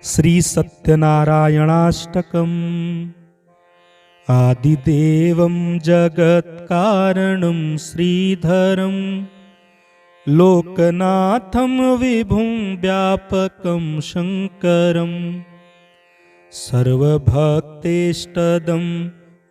श्री सत्यनारायणाष्टकम्। आदिदेवं जगत्कारणं श्रीधरं लोकनाथं विभुं व्यापकं शङ्करं सर्वभक्तेष्टदं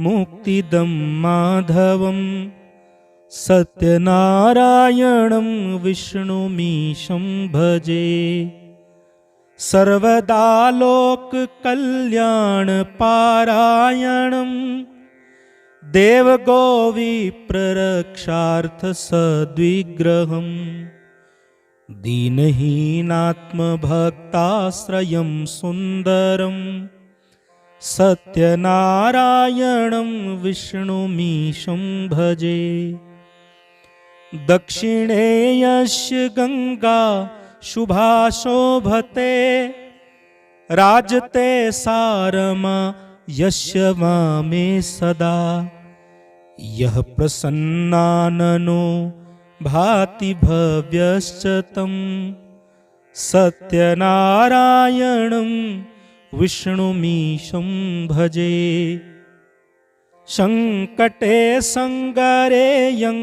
मुक्तिदं माधवं सत्यनारायणं विष्णुमीशं भजे। सर्वदा लोककल्याणपारायणं देवगोविप्ररक्षार्थसद्विग्रहं दीनहीनात्मभक्ताश्रयं सुन्दरं सत्यनारायणं विष्णुमीशं भजे। दक्षिणे यस्य गंगा शुभा शोभते राजते सारमा यस्य वामे सदा। यः प्रसन्नाननो भाति भव्यश्च तं सत्यनारायणं विष्णुमीशं भजे। संकटे संगरे यं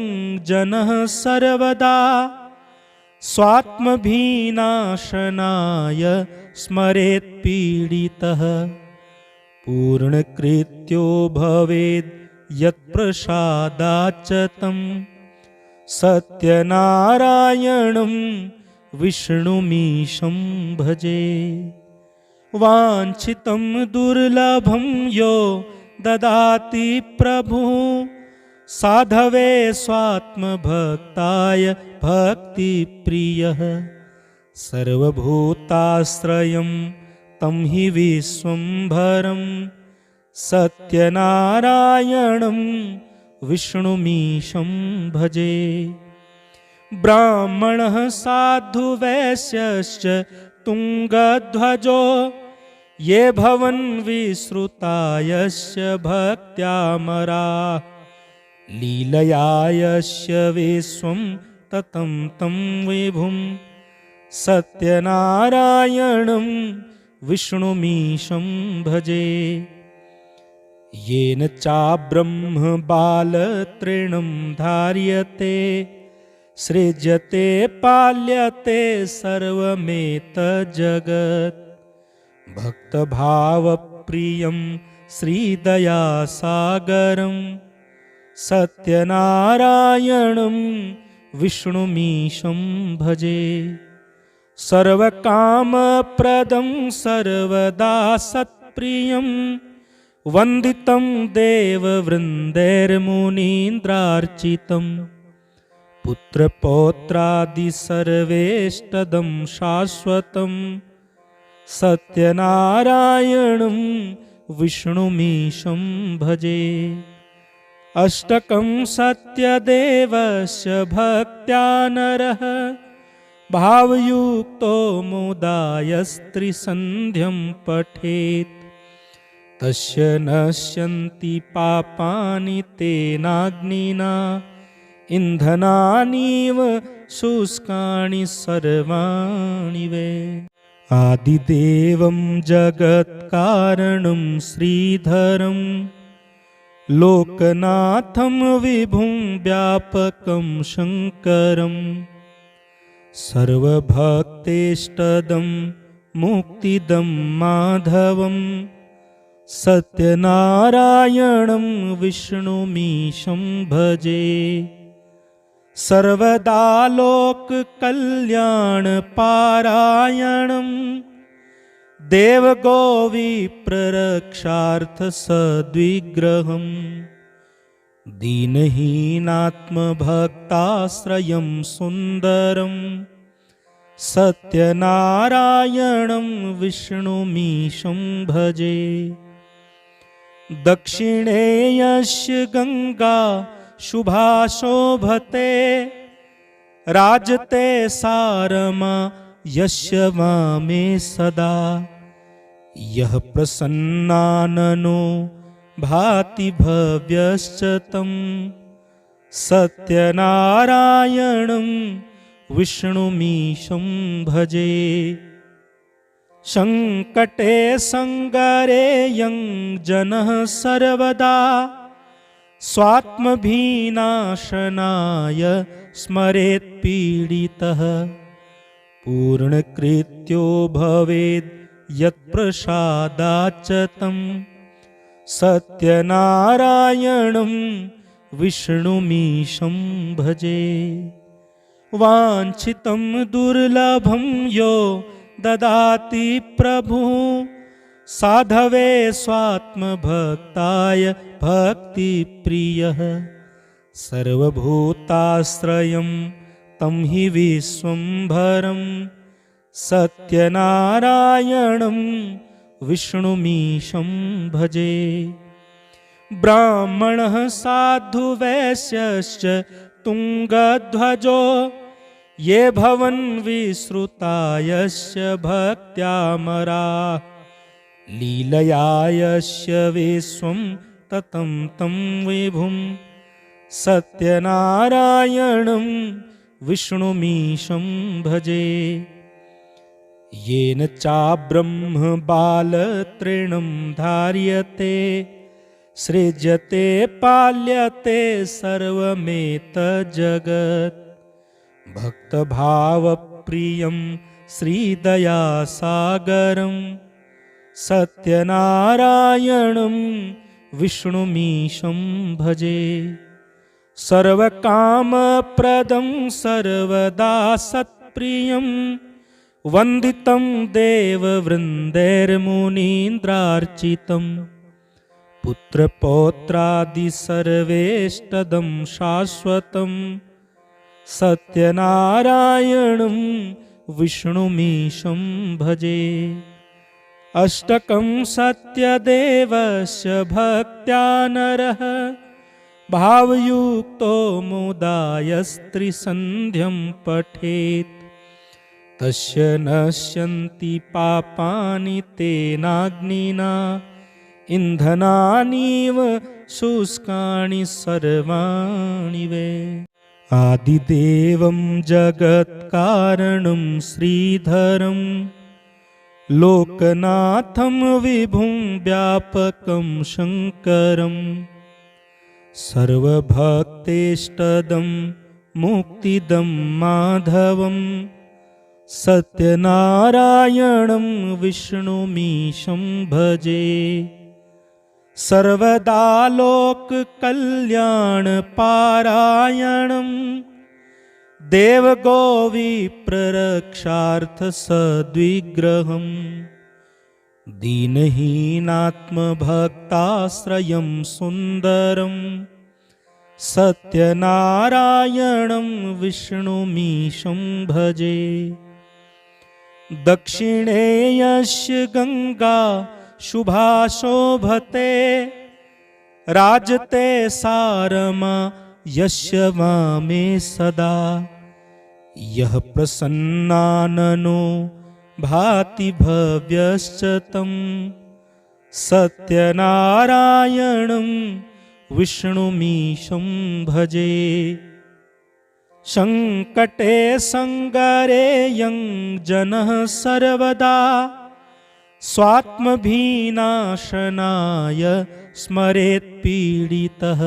जनः सर्वदा स्वात्मभिनाशनाय स्मरेत् पीडितः पूर्णकृत्यो भवेद् यत्प्रसादाच्च तं सत्यनारायणं विष्णुमीशं भजे। वाञ्छितं दुर्लभं यो ददाति प्रभुः साधवे स्वात्मभक्ताय भक्तिप्रियः सर्वभूताश्रयं तं हि विश्वम्भरं सत्यनारायणं विष्णुमीशं भजे। ब्राह्मणः साधुवैश्यश्च तुङ्गध्वजो ये भवन् विश्रुता यस्य भक्त्यामराः लीलया यस्य विश्वं ततं तं विभुं सत्यनारायणं विष्णुमीशं भजे। येन चाब्रह्म बालतृणं धार्यते सृज्यते पाल्यते सर्वमेतज्जगत् भक्तभावप्रियं श्रीदयासागरं सत्यनारायणं विष्णुमीशं भजे। सर्वकामप्रदं सर्वदा सत्प्रियं वन्दितं देववृन्दैर्मुनीन्द्रार्चितं पुत्रपौत्रादि सर्वेष्टदं शाश्वतं सत्यनारायणं विष्णुमीशं भजे। अष्टकं सत्यदेवस्य भक्त्या नरः भावयुक्तो मुदायस्त्रिसन्ध्यं पठेत् तस्य नश्यन्ति पापानि तेनाग्निना इन्धनानीव शुष्कानि सर्वाणि वै। आदिदेवं जगत्कारणं श्रीधरं लोकनाथं विभुं व्यापकं शङ्करं सर्वभक्तेष्टदं मुक्तिदं माधवं सत्यनारायणं विष्णुमीशं भजे। सर्वदा लोककल्याणपारायणं देवगोविप्ररक्षार्थसद्विग्रहं दीनहीनात्मभक्ताश्रयं सुन्दरं सत्यनारायणं विष्णुमीशं भजे। दक्षिणे यस्य गंगा शुभा शोभते राजते सारमा यस्य वामे सदा। यः प्रसन्नाननो भाति भव्यश्च तं सत्यनारायणं विष्णुमीशं भजे। संकटे संगरे यं जनः सर्वदा स्वात्मभिनाशनाय स्मरेत् पीडितः पूर्णकृत्यो भवेद् यत्प्रसादाच्च तं सत्यनारायणं विष्णुमीशं भजे। वाञ्छितं दुर्लभं यो ददाति प्रभुः साधवे स्वात्मभक्ताय भक्तिप्रियः सर्वभूताश्रयं तं हि विश्वम्भरं सत्यनारायणं विष्णुमीशं भजे। ब्राह्मणः साधुवैश्यश्च तुङ्गध्वजो ये भवन् विश्रुता यस्य भक्त्यामराः लीलया यस्य विश्वं ततं तं विभुं सत्यनारायणं विष्णुमीशं भजे। येन चाब्रह्मबालतृणं धार्यते सृज्यते पाल्यते सर्वमेतज्जगत् भक्तभावप्रियं श्रीदयासागरं सत्यनारायणं विष्णुमीशं भजे। सर्वकामप्रदं सर्वदा सत्प्रियं वन्दितं देववृन्दैर्मुनीन्द्रार्चितं पुत्रपौत्रादि सर्वेष्टदं शाश्वतं सत्यनारायणं विष्णुमीशं भजे। अष्टकं सत्यदेवस्य भक्त्या नरः भावयुक्तो मुदा यस्त्रिसन्ध्यं पठेत् तस्य नश्यन्ति पापानि तेनाग्निना इन्धनानीव शुष्कानि सर्वाणि वै। आदिदेवं जगत्कारणं श्रीधरं लोकनाथं विभुं व्यापकं शङ्करं सर्वभक्तेष्टदं मुक्तिदं माधवं सत्यनारायणं विष्णुमीशं भजे। सर्वदा लोककल्याणपारायणं देवगोविप्ररक्षार्थसद्विग्रहं दीनहीनात्मभक्ताश्रयं सुन्दरं सत्यनारायणं विष्णुमीशं भजे। दक्षिणे यस्य गंगा शुभा शोभते राजते सारमा यस्य वामे सदा यः प्रसन्नाननो भाति भव्यश्च तं सत्यनारायणं विष्णुमीशं भजे। संकटे संगरे यं जनः सर्वदा स्वात्मभिनाशनाय स्मरेत् पीडितः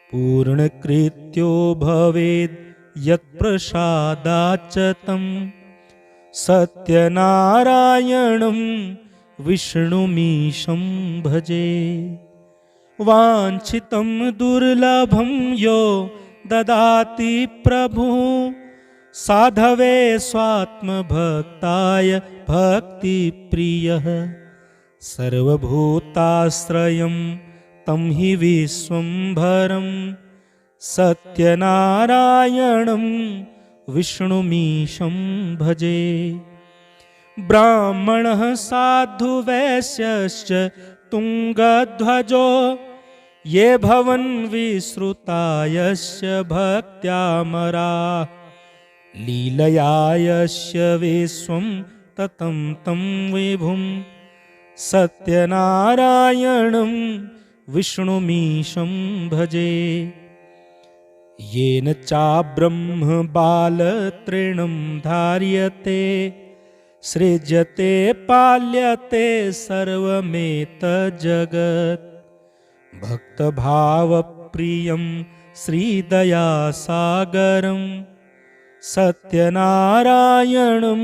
पूर्णकृत्यो भवेद् यत्प्रसादाच्च तं सत्यनारायणं विष्णुमीशं भजे। वाञ्छितं दुर्लभं यो ददाति प्रभुः साधवे स्वात्मभक्ताय भक्तिप्रियः सर्वभूताश्रयं तं हि विश्वम्भरं सत्यनारायणं विष्णुमीशं भजे। ब्राह्मणः साधुवैश्यश्च तुङ्गध्वजो ये भवन् विश्रुता यस्य भक्त्यामराः लीलया यस्य विश्वं ततं तं विभुं सत्यनारायणं विष्णुमीशं भजे। येन चाब्रह्मबालतृणं धार्यते सृज्यते पाल्यते सर्वमेतज्जगत् भक्तभावप्रियं श्रीदयासागरं सत्यनारायणं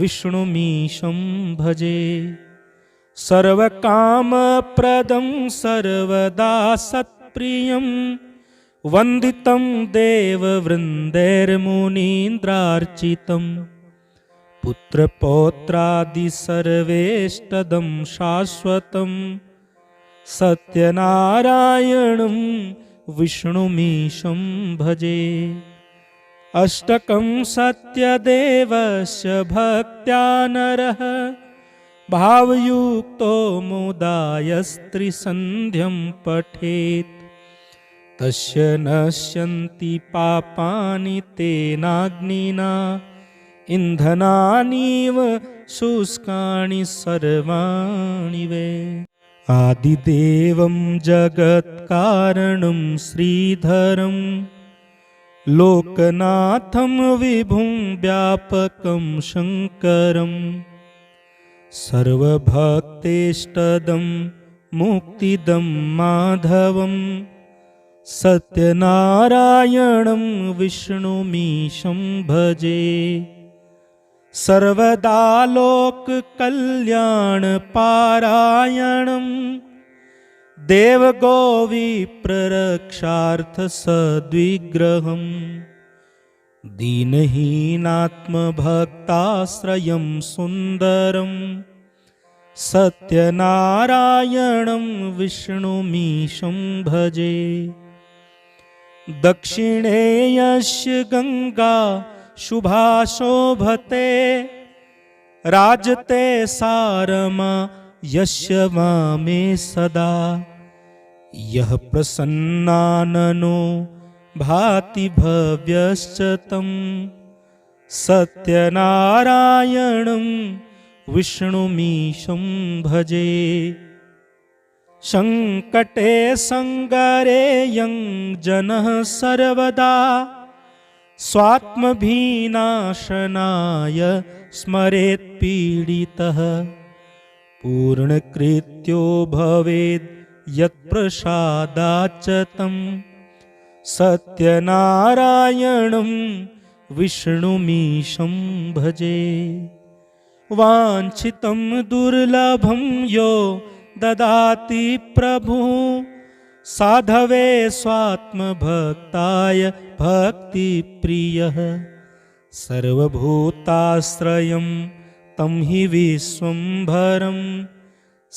विष्णुमीशं भजे। सर्वकामप्रदं सर्वदा सत्प्रियं वन्दितं देववृन्दैर्मुनीन्द्रार्चितं पुत्रपौत्रादि सर्वेष्टदं शाश्वतं सत्यनारायणं विष्णुमीशं भजे। अष्टकं सत्यदेवस्य भक्त्या नरः भावयुक्तो मुदायस्त्रिसन्ध्यं पठेत् तस्य नश्यन्ति पापानि तेनाग्निना इन्धनानीव शुष्कानि सर्वाणि वै। आदिदेवं जगत्कारणं श्रीधरं लोकनाथं विभुं व्यापकं शङ्करं सर्वभक्तेष्टदं मुक्तिदं माधवं सत्यनारायणं विष्णुमीशं भजे। सर्वदा लोककल्याणपारायणं देवगोविप्ररक्षार्थसद्विग्रहं दीनहीनात्मभक्ताश्रयं सुन्दरं सत्यनारायणं विष्णुमीशं भजे। दक्षिणे यस्य गंगा शुभा शोभते राजते सारमा यस्य वामे सदा यः प्रसन्नाननो भाति भव्यश्च तं सत्यनारायणं विष्णुमीशं भजे। संकटे संगरे यं जनः सर्वदा स्वात्मभिनाशनाय स्मरेत् पीडितः पूर्णकृत्यो भवेद् यत्प्रसादाच्च तं सत्यनारायणं विष्णुमीशं भजे। वाञ्छितं दुर्लभं यो ददाति प्रभुः साधवे स्वात्मभक्ताय भक्तिप्रियः सर्वभूताश्रयं तं हि विश्वम्भरं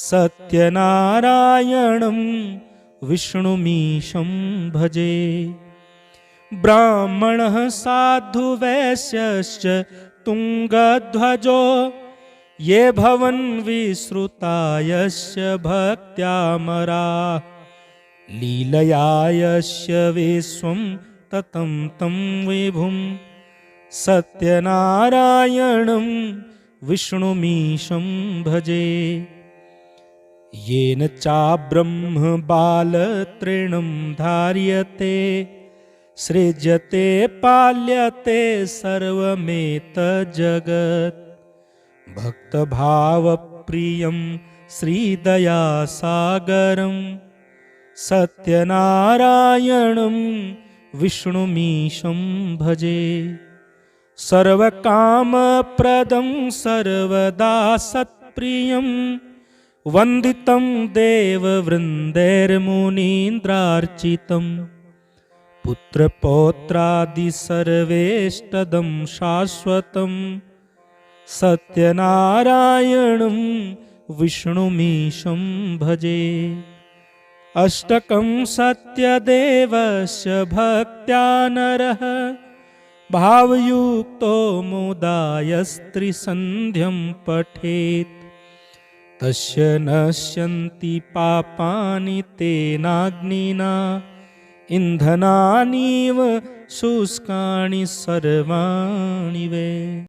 सत्यनारायणं विष्णुमीशं भजे। ब्राह्मणः साधुवैश्यश्च तुङ्गध्वजो ये भवन् विश्रुता यस्य भक्त्यामराः लीलया यस्य विश्वं ततं तं विभुं सत्यनारायणं विष्णुमीशं भजे। येन चाब्रह्म बालतृणं धार्यते सृज्यते पाल्यते सर्वमेतज्जगत् भक्तभावप्रियं श्रीदयासागरं सत्यनारायणं विष्णुमीशं भजे। सर्वकामप्रदं सर्वदा सत्प्रियं वन्दितं देववृन्दैर्मुनीन्द्रार्चितं पुत्रपौत्रादि सर्वेष्टदं शाश्वतं सत्यनारायणं विष्णुमीशं भजे। अष्टकं सत्यदेवस्य भक्त्या नरः भावयुक्तो मुदायस्त्रिसन्ध्यं पठेत् तस्य नश्यन्ति पापानि तेनाग्निना इन्धनानीव शुष्कानि सर्वाणि वै।